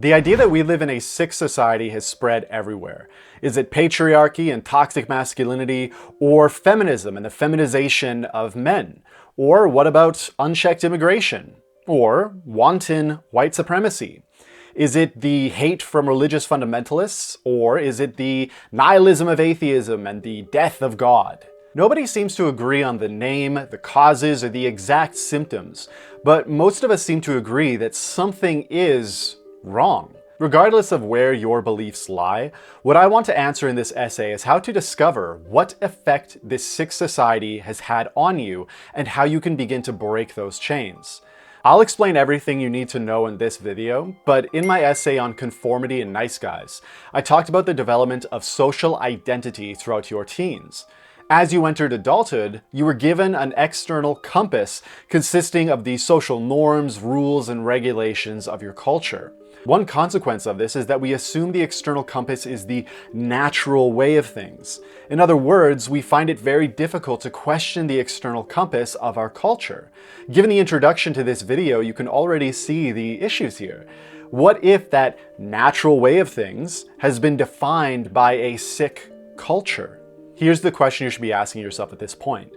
The idea that we live in a sick society has spread everywhere. Is it patriarchy and toxic masculinity, or feminism and the feminization of men? Or what about unchecked immigration? Or wanton white supremacy? Is it the hate from religious fundamentalists, or is it the nihilism of atheism and the death of God? Nobody seems to agree on the name, the causes, or the exact symptoms, but most of us seem to agree that something is wrong. Regardless of where your beliefs lie, what I want to answer in this essay is how to discover what effect this sick society has had on you and how you can begin to break those chains. I'll explain everything you need to know in this video, but in my essay on conformity and nice guys, I talked about the development of social identity throughout your teens. As you entered adulthood, you were given an external compass consisting of the social norms, rules, and regulations of your culture. One consequence of this is that we assume the external compass is the natural way of things. In other words, we find it very difficult to question the external compass of our culture. Given the introduction to this video, you can already see the issues here. What if that natural way of things has been defined by a sick culture? Here's the question you should be asking yourself at this point.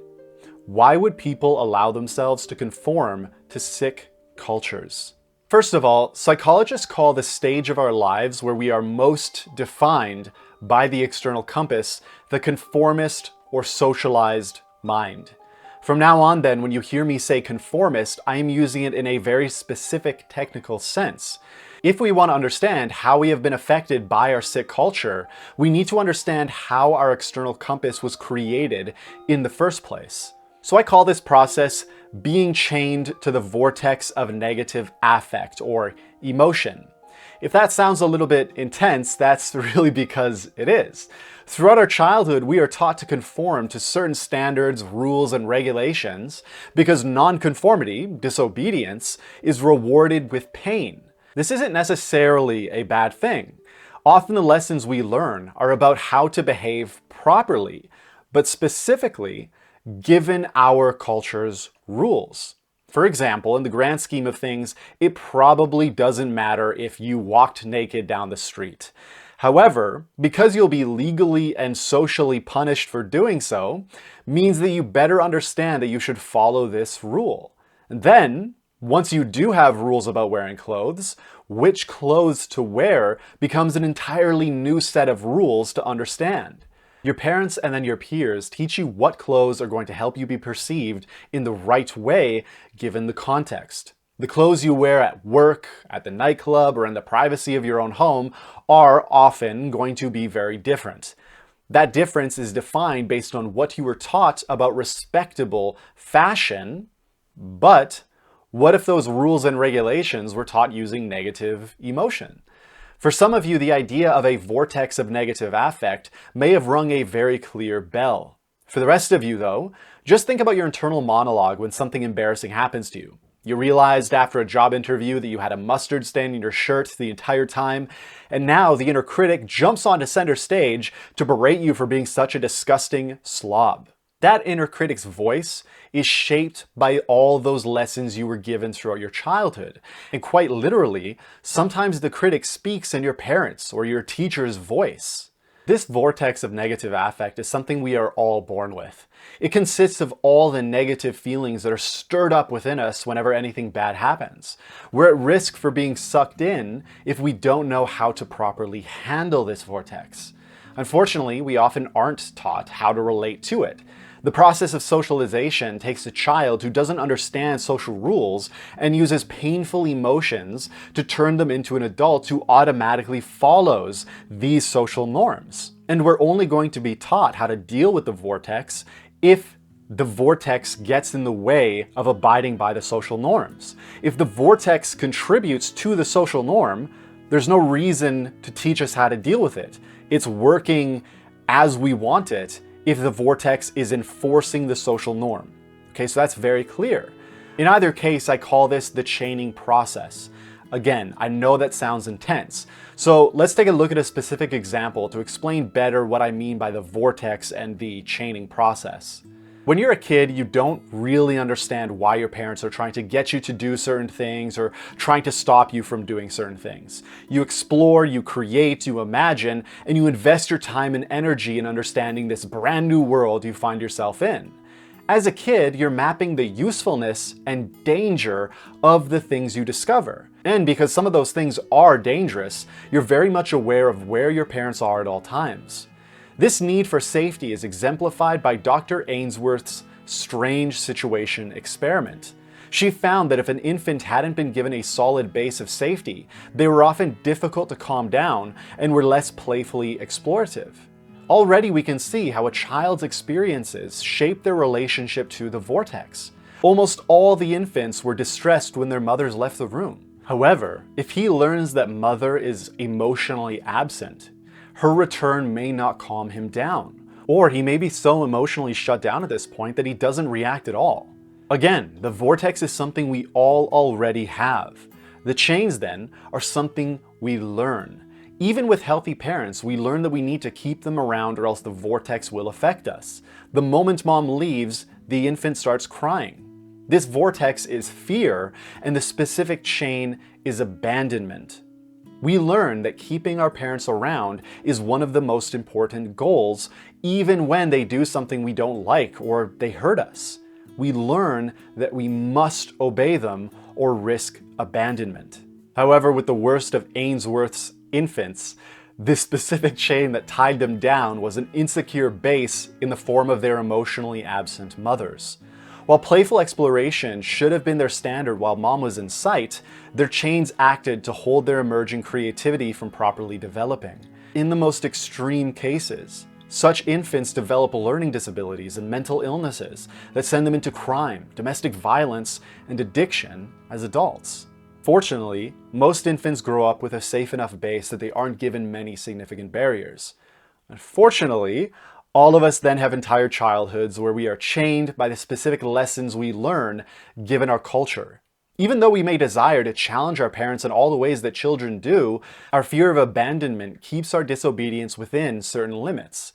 Why would people allow themselves to conform to sick cultures? First of all, psychologists call the stage of our lives where we are most defined by the external compass the conformist or socialized mind. From now on then, when you hear me say conformist, I am using it in a very specific technical sense. If we want to understand how we have been affected by our sick culture, we need to understand how our external compass was created in the first place. So I call this process being chained to the vortex of negative affect or emotion. If that sounds a little bit intense, that's really because it is. Throughout our childhood, we are taught to conform to certain standards, rules, and regulations because nonconformity, disobedience, is rewarded with pain. This isn't necessarily a bad thing. Often the lessons we learn are about how to behave properly, but specifically given our culture's rules. For example, in the grand scheme of things, it probably doesn't matter if you walked naked down the street. However, because you'll be legally and socially punished for doing so, means that you better understand that you should follow this rule. And then, once you do have rules about wearing clothes, which clothes to wear becomes an entirely new set of rules to understand. Your parents and then your peers teach you what clothes are going to help you be perceived in the right way given the context. The clothes you wear at work, at the nightclub, or in the privacy of your own home are often going to be very different. That difference is defined based on what you were taught about respectable fashion, but what if those rules and regulations were taught using negative emotion? For some of you, the idea of a vortex of negative affect may have rung a very clear bell. For the rest of you, though, just think about your internal monologue when something embarrassing happens to you. You realized after a job interview that you had a mustard stain in your shirt the entire time, and now the inner critic jumps onto center stage to berate you for being such a disgusting slob. That inner critic's voice is shaped by all those lessons you were given throughout your childhood. And quite literally, sometimes the critic speaks in your parents' or your teacher's voice. This vortex of negative affect is something we are all born with. It consists of all the negative feelings that are stirred up within us whenever anything bad happens. We're at risk for being sucked in if we don't know how to properly handle this vortex. Unfortunately, we often aren't taught how to relate to it. The process of socialization takes a child who doesn't understand social rules and uses painful emotions to turn them into an adult who automatically follows these social norms. And we're only going to be taught how to deal with the vortex if the vortex gets in the way of abiding by the social norms. If the vortex contributes to the social norm, there's no reason to teach us how to deal with it. It's working as we want it if the vortex is enforcing the social norm. Okay, so that's very clear. In either case, I call this the chaining process. Again, I know that sounds intense. So let's take a look at a specific example to explain better what I mean by the vortex and the chaining process. When you're a kid, you don't really understand why your parents are trying to get you to do certain things or trying to stop you from doing certain things. You explore, you create, you imagine, and you invest your time and energy in understanding this brand new world you find yourself in. As a kid, you're mapping the usefulness and danger of the things you discover. And because some of those things are dangerous, you're very much aware of where your parents are at all times. This need for safety is exemplified by Dr. Ainsworth's strange situation experiment. She found that if an infant hadn't been given a solid base of safety, they were often difficult to calm down and were less playfully explorative. Already we can see how a child's experiences shape their relationship to the vortex. Almost all the infants were distressed when their mothers left the room. However, if he learns that mother is emotionally absent, her return may not calm him down. Or he may be so emotionally shut down at this point that he doesn't react at all. Again, the vortex is something we all already have. The chains then are something we learn. Even with healthy parents, we learn that we need to keep them around or else the vortex will affect us. The moment mom leaves, the infant starts crying. This vortex is fear, and the specific chain is abandonment. We learn that keeping our parents around is one of the most important goals, even when they do something we don't like or they hurt us. We learn that we must obey them or risk abandonment. However, with the worst of Ainsworth's infants, this specific chain that tied them down was an insecure base in the form of their emotionally absent mothers. While playful exploration should have been their standard while mom was in sight, their chains acted to hold their emerging creativity from properly developing. In the most extreme cases, such infants develop learning disabilities and mental illnesses that send them into crime, domestic violence, and addiction as adults. Fortunately, most infants grow up with a safe enough base that they aren't given many significant barriers. Unfortunately, all of us then have entire childhoods where we are chained by the specific lessons we learn given our culture. Even though we may desire to challenge our parents in all the ways that children do, our fear of abandonment keeps our disobedience within certain limits.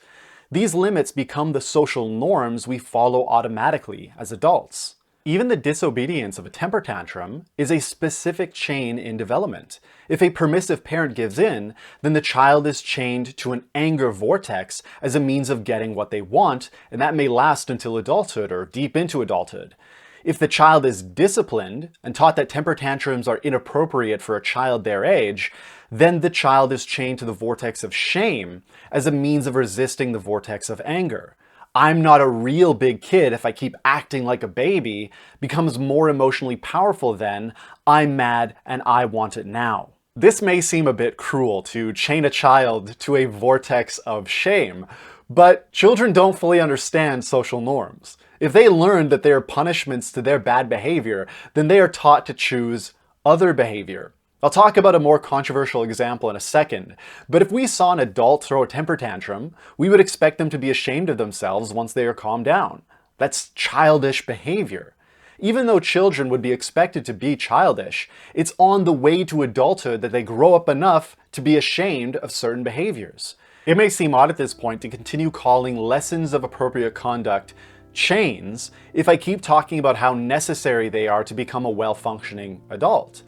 These limits become the social norms we follow automatically as adults. Even the disobedience of a temper tantrum is a specific chain in development. If a permissive parent gives in, then the child is chained to an anger vortex as a means of getting what they want, and that may last until adulthood or deep into adulthood. If the child is disciplined and taught that temper tantrums are inappropriate for a child their age, then the child is chained to the vortex of shame as a means of resisting the vortex of anger. I'm not a real big kid if I keep acting like a baby becomes more emotionally powerful than I'm mad and I want it now. This may seem a bit cruel to chain a child to a vortex of shame, but children don't fully understand social norms. If they learn that they are punishments to their bad behavior, then they are taught to choose other behavior. I'll talk about a more controversial example in a second, but if we saw an adult throw a temper tantrum, we would expect them to be ashamed of themselves once they are calmed down. That's childish behavior. Even though children would be expected to be childish, it's on the way to adulthood that they grow up enough to be ashamed of certain behaviors. It may seem odd at this point to continue calling lessons of appropriate conduct chains if I keep talking about how necessary they are to become a well-functioning adult.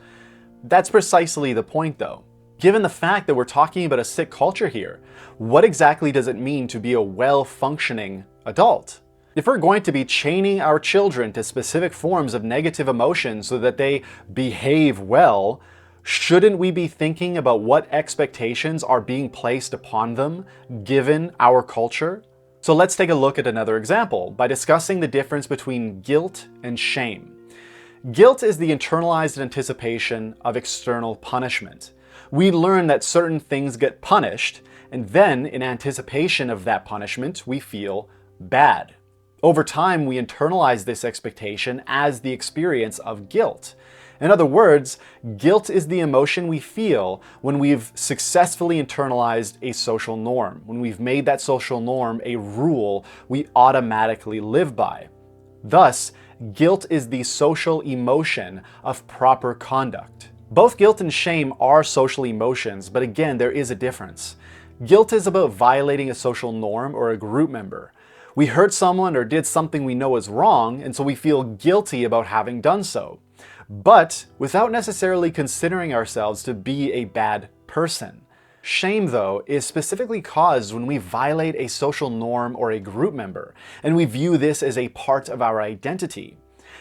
That's precisely the point though. Given the fact that we're talking about a sick culture here, what exactly does it mean to be a well-functioning adult? If we're going to be chaining our children to specific forms of negative emotions so that they behave well, shouldn't we be thinking about what expectations are being placed upon them given our culture? So let's take a look at another example by discussing the difference between guilt and shame. Guilt is the internalized anticipation of external punishment. We learn that certain things get punished, and then in anticipation of that punishment, we feel bad. Over time, we internalize this expectation as the experience of guilt. In other words, guilt is the emotion we feel when we've successfully internalized a social norm, when we've made that social norm a rule we automatically live by. Thus, guilt is the social emotion of proper conduct. Both guilt and shame are social emotions, but again, there is a difference. Guilt is about violating a social norm or a group member. We hurt someone or did something we know is wrong, and so we feel guilty about having done so, but without necessarily considering ourselves to be a bad person. Shame, though, is specifically caused when we violate a social norm or a group member, and we view this as a part of our identity.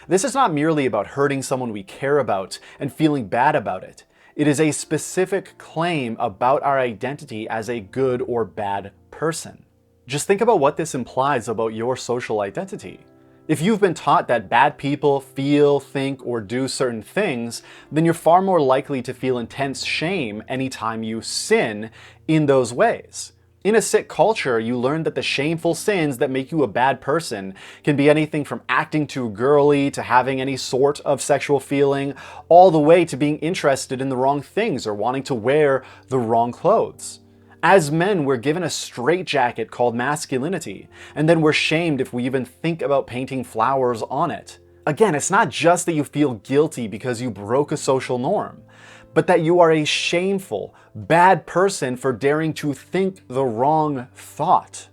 This is not merely about hurting someone we care about and feeling bad about it. It is a specific claim about our identity as a good or bad person. Just think about what this implies about your social identity. If you've been taught that bad people feel, think, or do certain things, then you're far more likely to feel intense shame anytime you sin in those ways. In a sick culture, you learn that the shameful sins that make you a bad person can be anything from acting too girly to having any sort of sexual feeling, all the way to being interested in the wrong things or wanting to wear the wrong clothes. As men, we're given a straitjacket called masculinity, and then we're shamed if we even think about painting flowers on it. Again, it's not just that you feel guilty because you broke a social norm, but that you are a shameful, bad person for daring to think the wrong thought.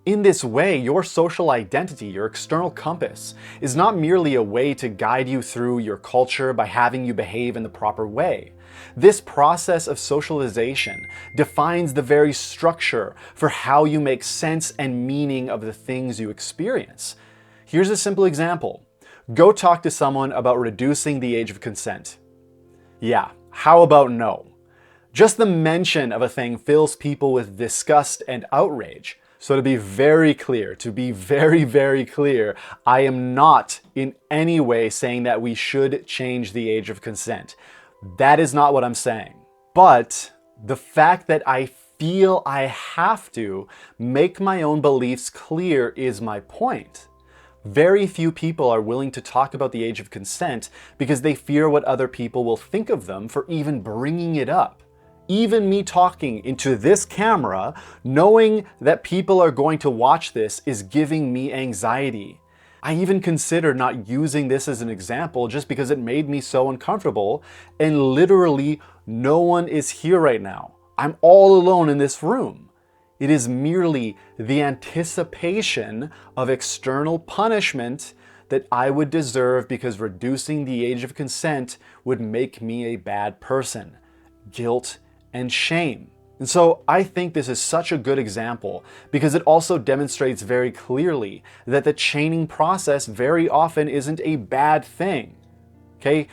In this way, your social identity, your external compass, is not merely a way to guide you through your culture by having you behave in the proper way. This process of socialization defines the very structure for how you make sense and meaning of the things you experience. Here's a simple example. Go talk to someone about reducing the age of consent. Yeah, how about no? Just the mention of a thing fills people with disgust and outrage. So to be very clear, very clear, I am not in any way saying that we should change the age of consent. That is not what I'm saying. But the fact that I feel I have to make my own beliefs clear is my point. Very few people are willing to talk about the age of consent because they fear what other people will think of them for even bringing it up. Even me talking into this camera, knowing that people are going to watch this, is giving me anxiety. I even considered not using this as an example just because it made me so uncomfortable, and literally no one is here right now. I'm all alone in this room. It is merely the anticipation of external punishment that I would deserve because reducing the age of consent would make me a bad person. Guilt and shame. And so I think this is such a good example because it also demonstrates very clearly that the chaining process very often isn't a bad thing. Okay?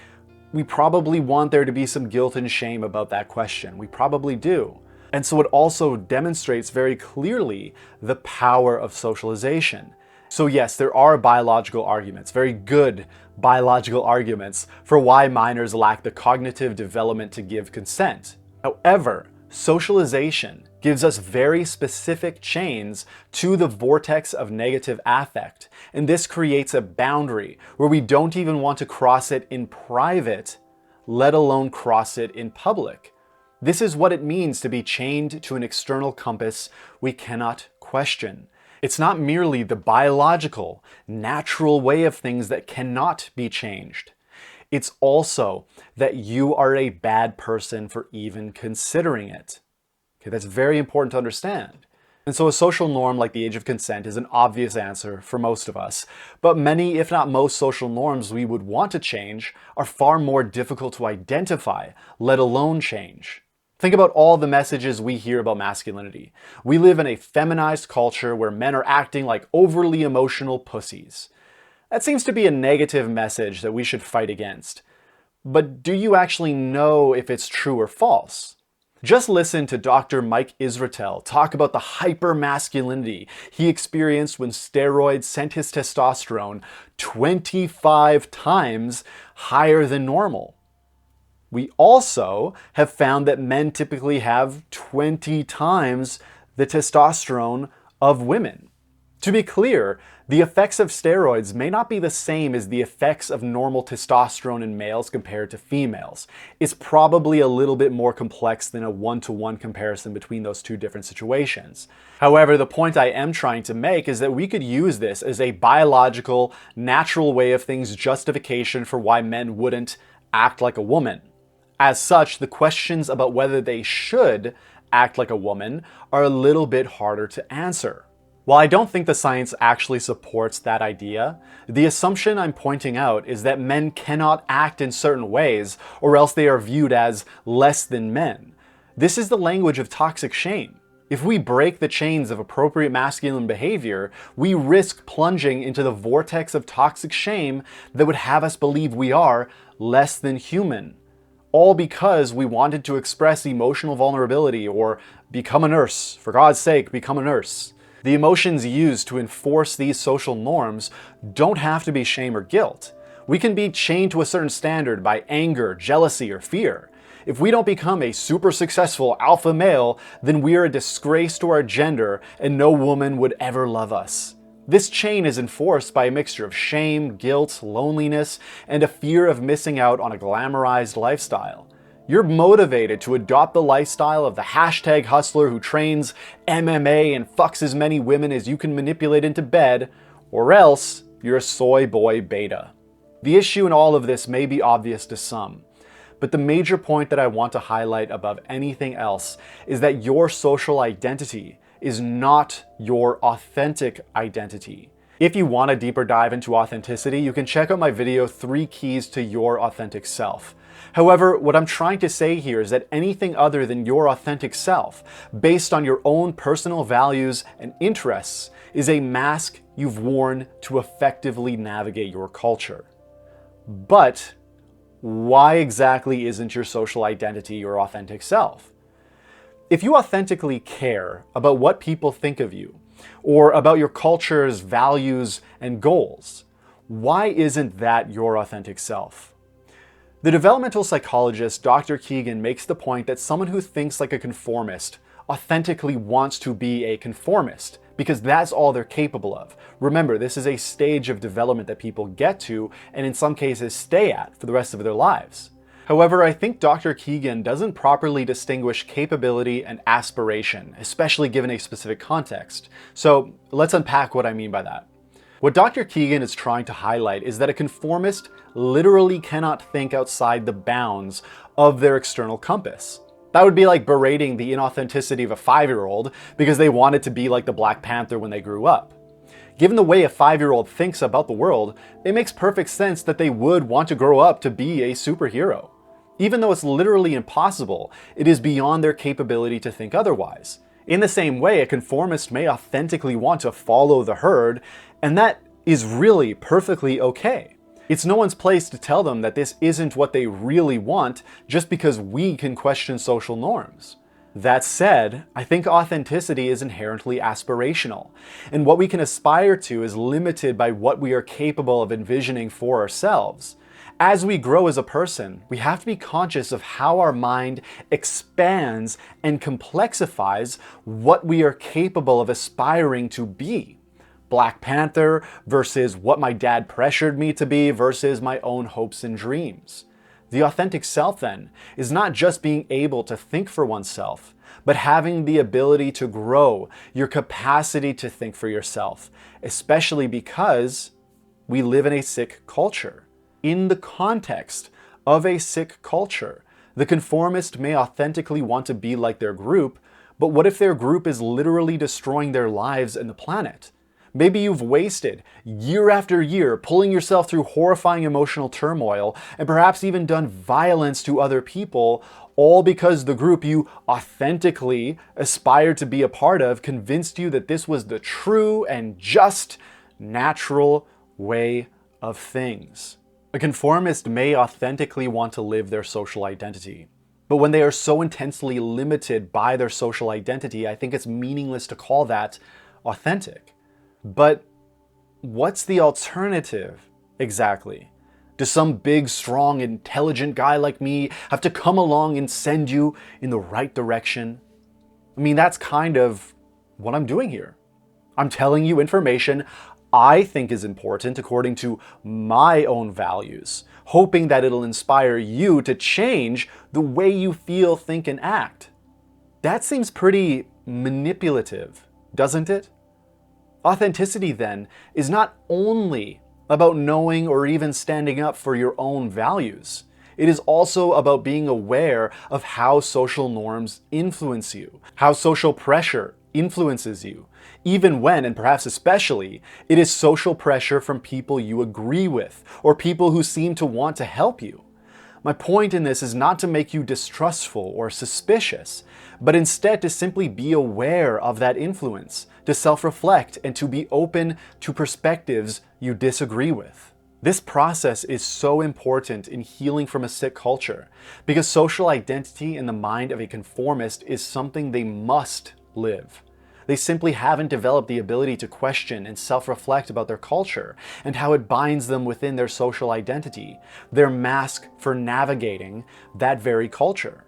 We probably want there to be some guilt and shame about that question. We probably do. And so it also demonstrates very clearly the power of socialization. So yes, there are biological arguments, very good biological arguments, for why minors lack the cognitive development to give consent. However, socialization gives us very specific chains to the vortex of negative affect, and this creates a boundary where we don't even want to cross it in private, let alone cross it in public. This is what it means to be chained to an external compass we cannot question. It's not merely the biological, natural way of things that cannot be changed. It's also that you are a bad person for even considering it. Okay, that's very important to understand. And so a social norm like the age of consent is an obvious answer for most of us, but many, if not most, social norms we would want to change are far more difficult to identify, let alone change. Think about all the messages we hear about masculinity. We live in a feminized culture where men are acting like overly emotional pussies. That seems to be a negative message that we should fight against. But do you actually know if it's true or false? Just listen to Dr. Mike Israetel talk about the hypermasculinity he experienced when steroids sent his testosterone 25 times higher than normal. We also have found that men typically have 20 times the testosterone of women. To be clear, the effects of steroids may not be the same as the effects of normal testosterone in males compared to females. It's probably a little bit more complex than a one-to-one comparison between those two different situations. However, the point I am trying to make is that we could use this as a biological, natural way of things justification for why men wouldn't act like a woman. As such, the questions about whether they should act like a woman are a little bit harder to answer. While I don't think the science actually supports that idea, the assumption I'm pointing out is that men cannot act in certain ways, or else they are viewed as less than men. This is the language of toxic shame. If we break the chains of appropriate masculine behavior, we risk plunging into the vortex of toxic shame that would have us believe we are less than human. All because we wanted to express emotional vulnerability or become a nurse. For God's sake, become a nurse. The emotions used to enforce these social norms don't have to be shame or guilt. We can be chained to a certain standard by anger, jealousy, or fear. If we don't become a super successful alpha male, then we are a disgrace to our gender and no woman would ever love us. This chain is enforced by a mixture of shame, guilt, loneliness, and a fear of missing out on a glamorized lifestyle. You're motivated to adopt the lifestyle of the hashtag hustler who trains MMA and fucks as many women as you can manipulate into bed, or else you're a soy boy beta. The issue in all of this may be obvious to some, but the major point that I want to highlight above anything else is that your social identity is not your authentic identity. If you want a deeper dive into authenticity, you can check out my video, 3 Keys to Your Authentic Self. However, what I'm trying to say here is that anything other than your authentic self, based on your own personal values and interests, is a mask you've worn to effectively navigate your culture. But why exactly isn't your social identity your authentic self? If you authentically care about what people think of you, or about your culture's values and goals, why isn't that your authentic self? The developmental psychologist Dr. Keegan makes the point that someone who thinks like a conformist authentically wants to be a conformist, because that's all they're capable of. Remember, this is a stage of development that people get to, and in some cases stay at for the rest of their lives. However, I think Dr. Keegan doesn't properly distinguish capability and aspiration, especially given a specific context. So let's unpack what I mean by that. What Dr. Keegan is trying to highlight is that a conformist literally cannot think outside the bounds of their external compass. That would be like berating the inauthenticity of a 5-year-old because they wanted to be like the Black Panther when they grew up. Given the way a 5-year-old thinks about the world, it makes perfect sense that they would want to grow up to be a superhero. Even though it's literally impossible, it is beyond their capability to think otherwise. In the same way, a conformist may authentically want to follow the herd, and that is really perfectly okay. It's no one's place to tell them that this isn't what they really want just because we can question social norms. That said, I think authenticity is inherently aspirational, and what we can aspire to is limited by what we are capable of envisioning for ourselves. As we grow as a person, we have to be conscious of how our mind expands and complexifies what we are capable of aspiring to be. Black Panther versus what my dad pressured me to be versus my own hopes and dreams. The authentic self, then, is not just being able to think for oneself, but having the ability to grow your capacity to think for yourself, especially because we live in a sick culture. In the context of a sick culture, the conformist may authentically want to be like their group, but what if their group is literally destroying their lives and the planet? Maybe you've wasted year after year pulling yourself through horrifying emotional turmoil and perhaps even done violence to other people, all because the group you authentically aspired to be a part of convinced you that this was the true and just natural way of things. A conformist may authentically want to live their social identity, but when they are so intensely limited by their social identity, I think it's meaningless to call that authentic. But what's the alternative exactly? Does some big, strong, intelligent guy like me have to come along and send you in the right direction? I mean, that's kind of what I'm doing here. I'm telling you information I think is important according to my own values, hoping that it'll inspire you to change the way you feel, think, and act. That seems pretty manipulative, doesn't it? Authenticity, then, is not only about knowing or even standing up for your own values. It is also about being aware of how social norms influence you, how social pressure influences you, even when, and perhaps especially, it is social pressure from people you agree with or people who seem to want to help you. My point in this is not to make you distrustful or suspicious, but instead to simply be aware of that influence, to self-reflect, and to be open to perspectives you disagree with. This process is so important in healing from a sick culture, because social identity in the mind of a conformist is something they must live. They simply haven't developed the ability to question and self-reflect about their culture and how it binds them within their social identity, their mask for navigating that very culture.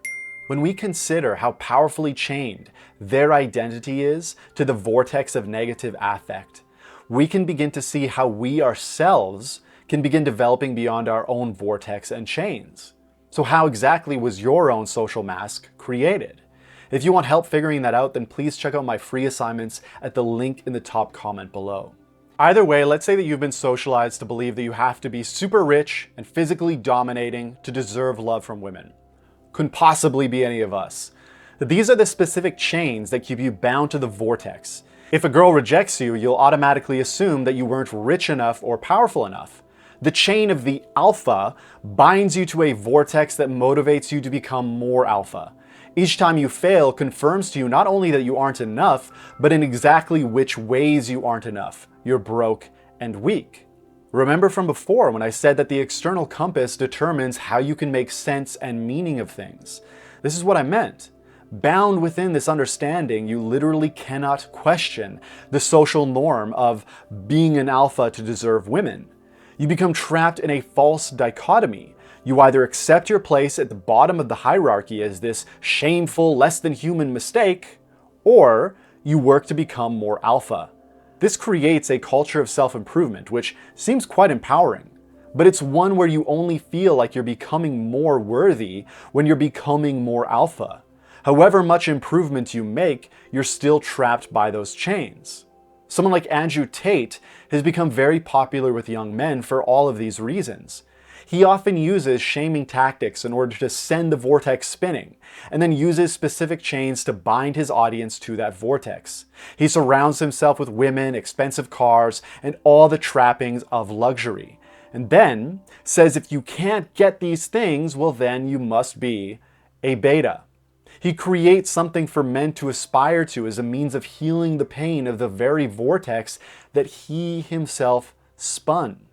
When we consider how powerfully chained their identity is to the vortex of negative affect, we can begin to see how we ourselves can begin developing beyond our own vortex and chains. So how exactly was your own social mask created? If you want help figuring that out, then please check out my free assignments at the link in the top comment below. Either way, let's say that you've been socialized to believe that you have to be super rich and physically dominating to deserve love from women. Couldn't possibly be any of us. These are the specific chains that keep you bound to the vortex. If a girl rejects you, you'll automatically assume that you weren't rich enough or powerful enough. The chain of the alpha binds you to a vortex that motivates you to become more alpha. Each time you fail confirms to you not only that you aren't enough, but in exactly which ways you aren't enough. You're broke and weak. Remember from before when I said that the external compass determines how you can make sense and meaning of things. This is what I meant. Bound within this understanding, you literally cannot question the social norm of being an alpha to deserve women. You become trapped in a false dichotomy. You either accept your place at the bottom of the hierarchy as this shameful, less than human mistake, or you work to become more alpha. This creates a culture of self-improvement, which seems quite empowering, but it's one where you only feel like you're becoming more worthy when you're becoming more alpha. However much improvement you make, you're still trapped by those chains. Someone like Andrew Tate has become very popular with young men for all of these reasons. He often uses shaming tactics in order to send the vortex spinning, and then uses specific chains to bind his audience to that vortex. He surrounds himself with women, expensive cars, and all the trappings of luxury, and then says if you can't get these things, well then you must be a beta. He creates something for men to aspire to as a means of healing the pain of the very vortex that he himself spun.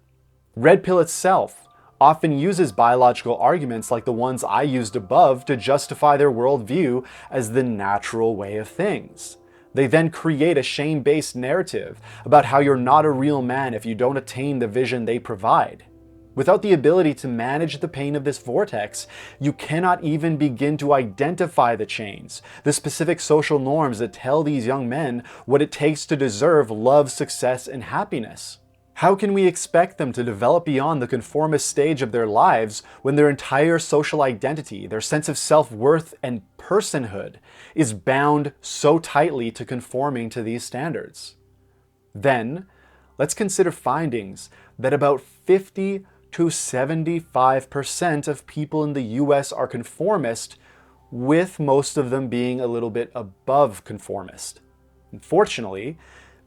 Red Pill itself often uses biological arguments like the ones I used above to justify their worldview as the natural way of things. They then create a shame-based narrative about how you're not a real man if you don't attain the vision they provide. Without the ability to manage the pain of this vortex, you cannot even begin to identify the chains, the specific social norms that tell these young men what it takes to deserve love, success, and happiness. How can we expect them to develop beyond the conformist stage of their lives when their entire social identity, their sense of self-worth and personhood is bound so tightly to conforming to these standards? Then, let's consider findings that about 50 to 75% of people in the US are conformist, with most of them being a little bit above conformist. Unfortunately,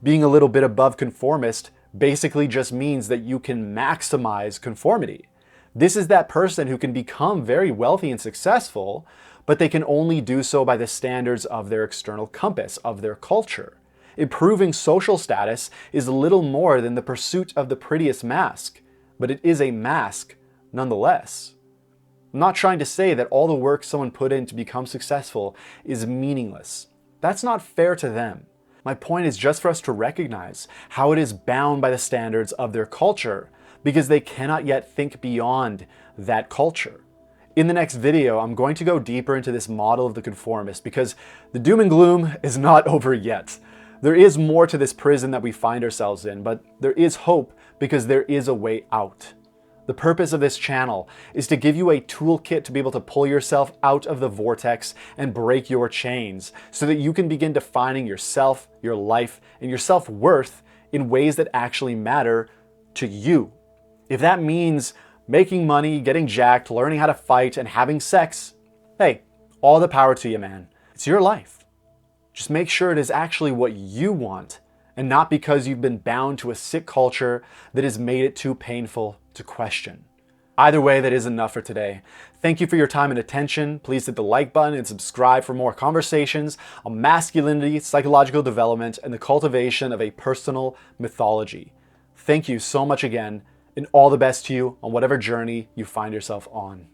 being a little bit above conformist basically just means that you can maximize conformity. This is that person who can become very wealthy and successful, but they can only do so by the standards of their external compass, of their culture. Improving social status is little more than the pursuit of the prettiest mask, but it is a mask nonetheless. I'm not trying to say that all the work someone put in to become successful is meaningless. That's not fair to them. My point is just for us to recognize how it is bound by the standards of their culture, because they cannot yet think beyond that culture. In the next video, I'm going to go deeper into this model of the conformist, because the doom and gloom is not over yet. There is more to this prison that we find ourselves in, but there is hope because there is a way out. The purpose of this channel is to give you a toolkit to be able to pull yourself out of the vortex and break your chains so that you can begin defining yourself, your life, and your self-worth in ways that actually matter to you. If that means making money, getting jacked, learning how to fight, and having sex, hey, all the power to you, man. It's your life. Just make sure it is actually what you want and not because you've been bound to a sick culture that has made it too painful to question. Either way, that is enough for today. Thank you for your time and attention. Please hit the like button and subscribe for more conversations on masculinity, psychological development, and the cultivation of a personal mythology. Thank you so much again, and all the best to you on whatever journey you find yourself on.